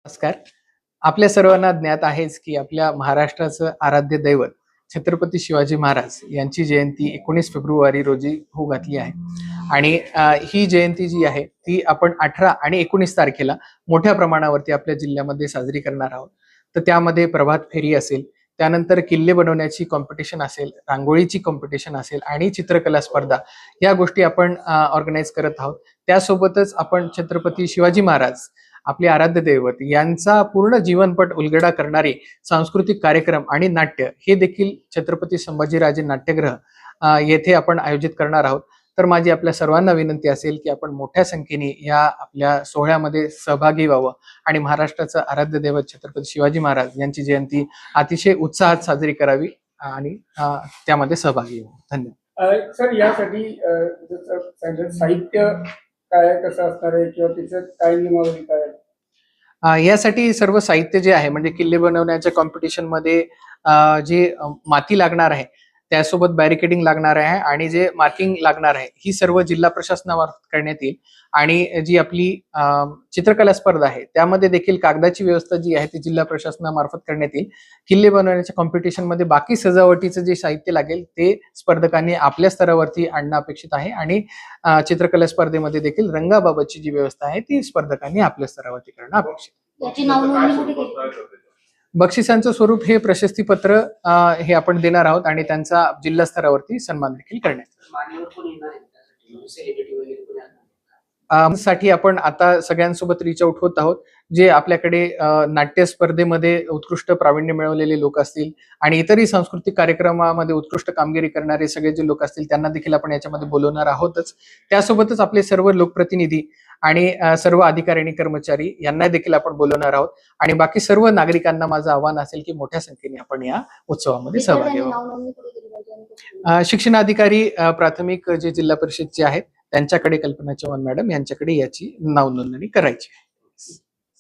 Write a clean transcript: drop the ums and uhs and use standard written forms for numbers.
नमस्कार. आपल्या सर्वांना ज्ञात आहेच की आपल्या महाराष्ट्राचं आराध्य दैवत छत्रपती शिवाजी महाराज यांची जयंती 19 फेब्रुवारी रोजी होऊ घातली आहे. आणि ही जयंती जी आहे ती आपण 18 आणि 19 तारखेला मोठ्या प्रमाणावरती आपल्या जिल्ह्यामध्ये साजरी करणार आहोत. तर त्यामध्ये प्रभात फेरी असेल, त्यानंतर किल्ले बनवण्याची कॉम्पिटिशन असेल, रांगोळीची कॉम्पिटिशन असेल आणि चित्रकला स्पर्धा या गोष्टी आपण ऑर्गनाईज करत आहोत. त्यासोबतच आपण छत्रपती शिवाजी महाराज आपले आराध्य दैवत यांचा पूर्ण जीवनपट उलगडा करणारे सांस्कृतिक कार्यक्रम आणि नाट्य हे देखील छत्रपती संभाजीराजे नाट्यगृह येथे आपण आयोजित करणार आहोत. तर माझी आपल्या सर्वांना विनंती असेल की आपण मोठ्या संख्येने या आपल्या सोहळ्यामध्ये सहभागी व्हावं आणि महाराष्ट्राचं आराध्य दैवत छत्रपती शिवाजी महाराज यांची जयंती अतिशय उत्साहात साजरी करावी आणि त्यामध्ये सहभागी व्हावं. धन्यवाद. सर, यासाठी साहित्य काय कसं असणार आहे किंवा त्याचं काय नियमावली काय आहे? यासाठी सर्व साहित्य जे आहे म्हणजे किल्ले बनवण्याच्या कॉम्पिटिशन मध्ये जे माती लागणार आहे, त्यासोबत बॅरिकेडिंग लागणार आहे आणि जे मार्किंग लागणार आहे, ही सर्व जिल्हा प्रशासनामार्फत करण्यात येईल. आणि जी आपली चित्रकला स्पर्धा आहे त्यामध्ये देखील कागदाची व्यवस्था जी आहे ती जिल्हा प्रशासनामार्फत करण्यात येईल. किल्ले बनवण्याच्या कॉम्पिटिशन मध्ये बाकी सजावटीचं जे साहित्य लागेल ते स्पर्धकांनी आपल्या स्तरावरती आणणं अपेक्षित आहे. आणि चित्रकला स्पर्धेमध्ये देखील रंगाबाबतची जी व्यवस्था आहे ती स्पर्धकांनी आपल्या स्तरावरती करणं अपेक्षित आहे. बक्षिसांचं स्वरूप हे प्रशस्तीपत्र हे आपण देणार आहोत आणि त्यांचा जिल्हा स्तरावरती सन्मान देखील करण्यात साठी आपण आता सगळ्यांसोबत रीच आउट होत आहोत. जे आपल्याकडे नाट्य स्पर्धेमध्ये उत्कृष्ट प्रावीण्य मिळवलेले लोक असतील आणि इतरही सांस्कृतिक कार्यक्रमामध्ये उत्कृष्ट कामगिरी करणारे सगळे जे लोक असतील त्यांना देखील आपण याच्यामध्ये बोलवणार आहोतच. त्यासोबतच आपले सर्व लोकप्रतिनिधी आणि सर्व अधिकारी आणि कर्मचारी यांना देखील आपण बोलवणार आहोत. आणि बाकी सर्व नागरिकांना माझं आव्हान असेल की मोठ्या संख्येने आपण या उत्सवामध्ये सहभागी व्हावं. शिक्षणाधिकारी प्राथमिक जे जिल्हा परिषदचे आहेत त्यांच्याकडे कल्पना चव्हाण मॅडम यांच्याकडे याची नाव नोंदणी करायची आहे.